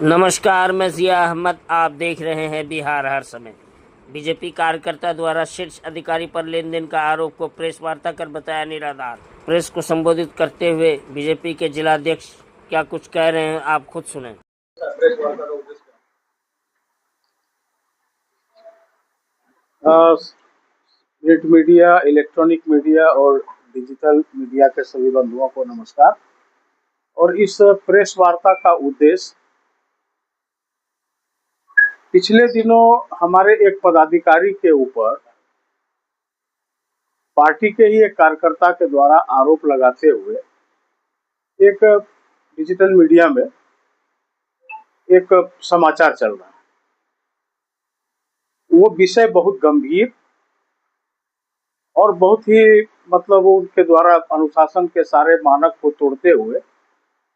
नमस्कार, मैं जिया अहमद। आप देख रहे हैं बिहार हर समय। बीजेपी कार्यकर्ता द्वारा शीर्ष अधिकारी पर लेन देन का आरोप को प्रेस वार्ता कर बताया निराधार। प्रेस को संबोधित करते हुए बीजेपी के जिलाध्यक्ष क्या कुछ कह रहे हैं, आप खुद सुनें। प्रिंट मीडिया, इलेक्ट्रॉनिक मीडिया और डिजिटल मीडिया के सभी बंधुओं को नमस्कार। और इस प्रेस वार्ता का उद्देश्य पिछले दिनों हमारे एक पदाधिकारी के ऊपर पार्टी के ही एक कार्यकर्ता के द्वारा आरोप लगाते हुए एक डिजिटल मीडिया में एक समाचार चल रहा है। वो विषय बहुत गंभीर और बहुत ही उनके द्वारा अनुशासन के सारे मानक को तोड़ते हुए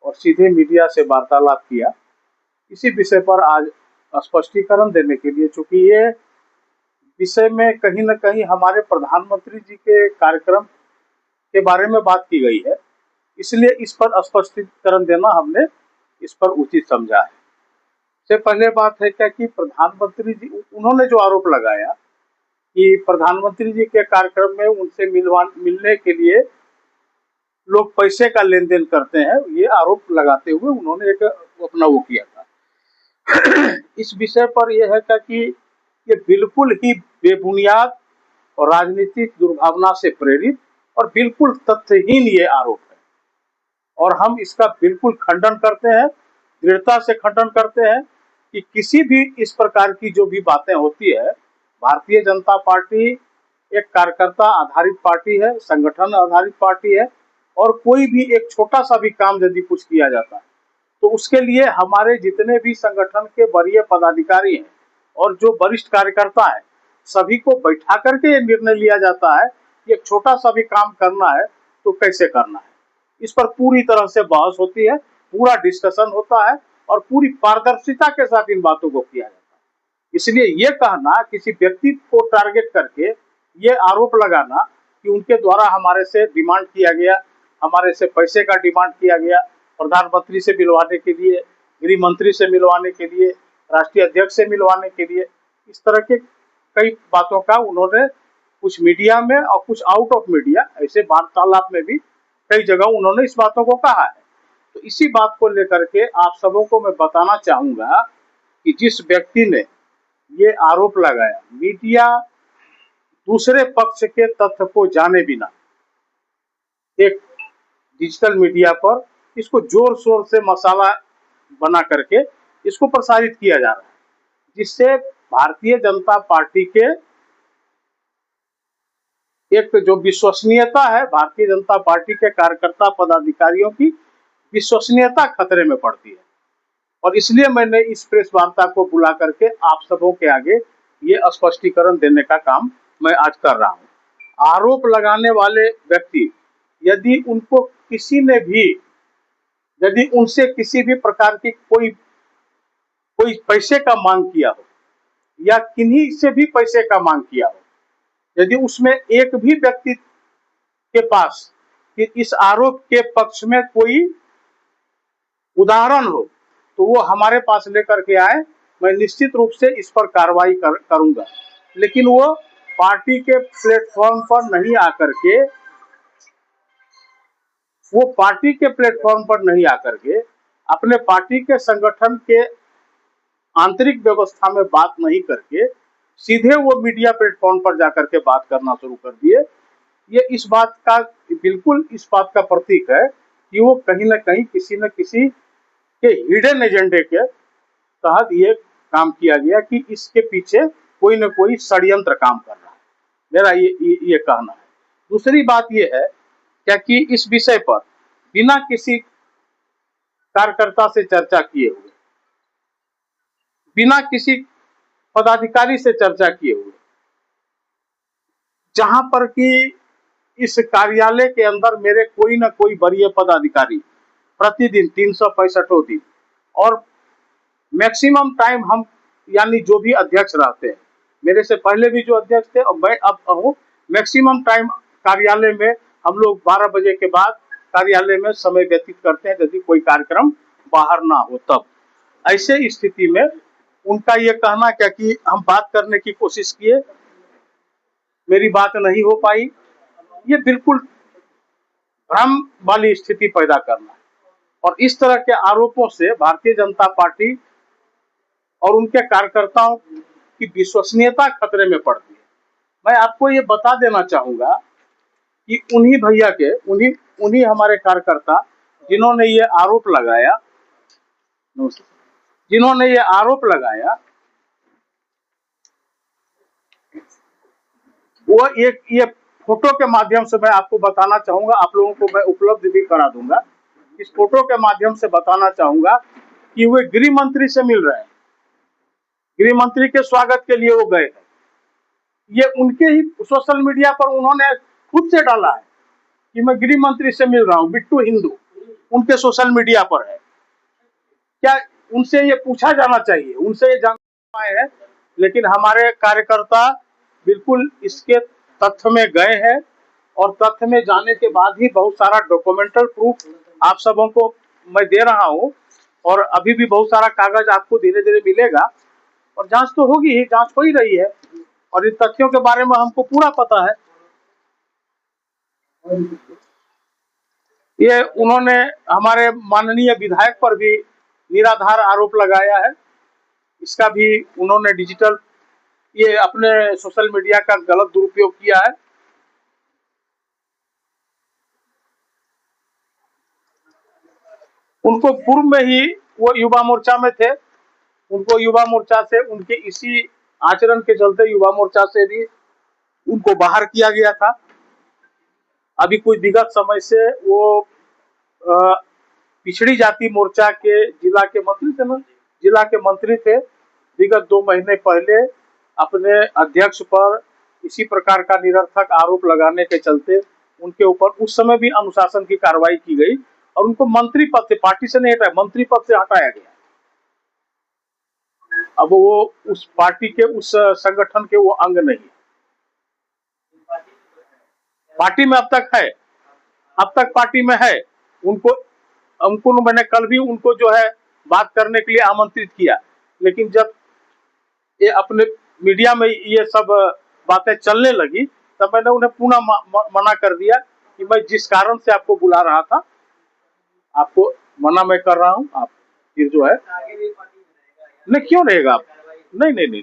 और सीधे मीडिया से वार्तालाप किया। इसी विषय पर आज स्पष्टीकरण देने के लिए, चूंकि ये विषय में कहीं न कहीं हमारे प्रधानमंत्री जी के कार्यक्रम के बारे में बात की गई है, इसलिए इस पर स्पष्टीकरण देना हमने इस पर उचित समझा है। से पहले बात है क्या कि प्रधानमंत्री जी, उन्होंने जो आरोप लगाया कि प्रधानमंत्री जी के कार्यक्रम में उनसे मिलने के लिए लोग पैसे का लेन देन करते हैं, ये आरोप लगाते हुए उन्होंने एक अपना वो किया था। इस विषय पर यह है क्या कि ये बिल्कुल ही बेबुनियाद और राजनीतिक दुर्भावना से प्रेरित और बिल्कुल तथ्यहीन ये आरोप है, और हम इसका बिल्कुल खंडन करते हैं, दृढ़ता से खंडन करते हैं कि किसी भी इस प्रकार की जो भी बातें होती है, भारतीय जनता पार्टी एक कार्यकर्ता आधारित पार्टी है, संगठन आधारित पार्टी है, और कोई भी एक छोटा सा भी काम यदि कुछ किया जाता है तो उसके लिए हमारे जितने भी संगठन के वरीय पदाधिकारी हैं और जो वरिष्ठ कार्यकर्ता हैं, सभी को बैठा करके ये निर्णय लिया जाता है कि एक छोटा सा भी काम करना है तो कैसे करना है। इस पर पूरी तरह से बहस होती है, पूरा डिस्कशन होता है और पूरी पारदर्शिता के साथ इन बातों को किया जाता है। इसलिए ये कहना, किसी व्यक्ति को टारगेट करके ये आरोप लगाना कि उनके द्वारा हमारे से डिमांड किया गया, हमारे से पैसे का डिमांड किया गया, प्रधानमंत्री से मिलवाने के लिए, गृह मंत्री से मिलवाने के लिए, राष्ट्रीय अध्यक्ष से मिलवाने के लिए, इस तरह के कई बातों का उन्होंने कुछ मीडिया में और कुछ आउट ऑफ मीडिया ऐसे वार्तालाप में भी कई जगह उन्होंने इस बातों को कहा है। तो इसी बात को लेकर के आप सबों को मैं बताना चाहूंगा कि जिस व्यक्ति ने ये आरोप लगाया, मीडिया दूसरे पक्ष के तथ्य को जाने बिना एक डिजिटल मीडिया पर इसको जोर शोर से मसाला बना करके इसको प्रसारित किया जा रहा है, जिससे भारतीय जनता पार्टी के एक जो विश्वसनीयता है, भारतीय जनता पार्टी के कार्यकर्ता पदाधिकारियों की विश्वसनीयता खतरे में पड़ती है। और इसलिए मैंने इस प्रेस वार्ता को बुला करके आप सबों के आगे ये स्पष्टीकरण देने का काम मैं आज कर रहा हूँ। आरोप लगाने वाले व्यक्ति यदि उनको किसी ने भी, यदि उनसे किसी भी प्रकार की कोई पैसे का मांग किया हो या किन्हीं से भी पैसे का मांग किया हो, यदि उसमें एक भी व्यक्ति के पास कि इस आरोप के पक्ष में कोई उदाहरण हो तो वो हमारे पास लेकर के आए, मैं निश्चित रूप से इस पर कार्रवाई करूंगा। लेकिन वो पार्टी के प्लेटफॉर्म पर नहीं आकर के, अपने पार्टी के संगठन के आंतरिक व्यवस्था में बात नहीं करके सीधे वो मीडिया प्लेटफॉर्म पर जाकर के बात करना शुरू कर दिए। ये इस बात का प्रतीक है कि वो कहीं न कहीं किसी न किसी के हिडन एजेंडे के तहत ये काम किया गया कि इसके पीछे कोई न कोई षड्यंत्र काम कर रहा है, मेरा ये कहना है। दूसरी बात ये है क्या कि इस विषय पर बिना किसी कार्यकर्ता से चर्चा किए हुए, बिना किसी पदाधिकारी से चर्चा किए हुए, जहां पर कि इस कार्यालय के अंदर मेरे कोई न कोई वरीय पदाधिकारी प्रतिदिन 365 दिन और मैक्सिमम टाइम हम, यानी जो भी अध्यक्ष रहते हैं, मेरे से पहले भी जो अध्यक्ष थे और मैं अब हूँ, मैक्सिमम टाइम कार्यालय में हम लोग 12 बजे के बाद कार्यालय में समय व्यतीत करते हैं, यदि कोई कार्यक्रम बाहर ना हो तब। ऐसे स्थिति में उनका ये कहना क्या कि हम बात करने की कोशिश किए, मेरी बात नहीं हो पाई, ये बिल्कुल भ्रम वाली स्थिति पैदा करना है। और इस तरह के आरोपों से भारतीय जनता पार्टी और उनके कार्यकर्ताओं की विश्वसनीयता खतरे में पड़ती है। मैं आपको ये बता देना चाहूंगा कि उन्हीं भैया के उन्हीं हमारे कार्यकर्ता जिन्होंने ये आरोप लगाया वो एक ये फोटो के माध्यम से मैं आपको बताना चाहूंगा, आप लोगों को मैं उपलब्ध भी करा दूंगा। इस फोटो के माध्यम से बताना चाहूंगा कि वे गृह मंत्री से मिल रहे हैं, गृह मंत्री के स्वागत के लिए वो गए हैं। ये उनके ही सोशल मीडिया पर उन्होंने खुद से डाला है कि मैं गृह मंत्री से मिल रहा हूं, बिट्टू हिंदू उनके सोशल मीडिया पर है। क्या उनसे ये पूछा जाना चाहिए, उनसे ये जानना पाए है, लेकिन हमारे कार्यकर्ता बिल्कुल इसके तथ्य में गए हैं और तथ्य में जाने के बाद ही बहुत सारा डॉक्यूमेंटल प्रूफ आप सबों को मैं दे रहा हूं और अभी भी बहुत सारा कागज आपको धीरे धीरे मिलेगा और जांच तो होगी ही, जांच हो ही रही है और इन तथ्यों के बारे में हमको पूरा पता है। ये उन्होंने हमारे माननीय विधायक पर भी निराधार आरोप लगाया है, इसका भी उन्होंने डिजिटल ये अपने सोशल मीडिया का गलत दुरुपयोग किया है। उनको पूर्व में ही वो युवा मोर्चा में थे, उनको युवा मोर्चा से उनके इसी आचरण के चलते युवा मोर्चा से भी उनको बाहर किया गया था। अभी कुछ विगत समय से वो पिछड़ी जाति मोर्चा के जिला के मंत्री थे ना, जिला के मंत्री थे। विगत 2 महीने पहले अपने अध्यक्ष पर इसी प्रकार का निरर्थक आरोप लगाने के चलते उनके ऊपर उस समय भी अनुशासन की कार्रवाई की गई और उनको मंत्री पद से, पार्टी से नहीं हटाया, मंत्री पद से हटाया गया। अब वो उस पार्टी के उस संगठन के वो अंग नहीं, पार्टी में अब तक है, अब तक पार्टी में है। उनको मैंने कल भी उनको जो है बात करने के लिए आमंत्रित किया, लेकिन जब ये अपने मीडिया में ये सब बातें चलने लगी तब मैंने उन्हें पुनः मना कर दिया कि मैं जिस कारण से आपको बुला रहा था आपको मना मैं कर रहा हूं। आप फिर जो है नहीं, क्यों रहेगा आप, नहीं,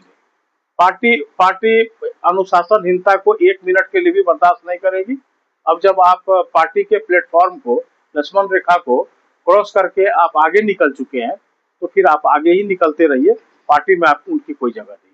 पार्टी अनुशासनहीनता को 1 मिनट के लिए भी बर्दाश्त नहीं करेगी। अब जब आप पार्टी के प्लेटफॉर्म को, लक्ष्मण रेखा को क्रॉस करके आप आगे निकल चुके हैं तो फिर आप आगे ही निकलते रहिए, पार्टी में आपको उनकी कोई जगह नहीं।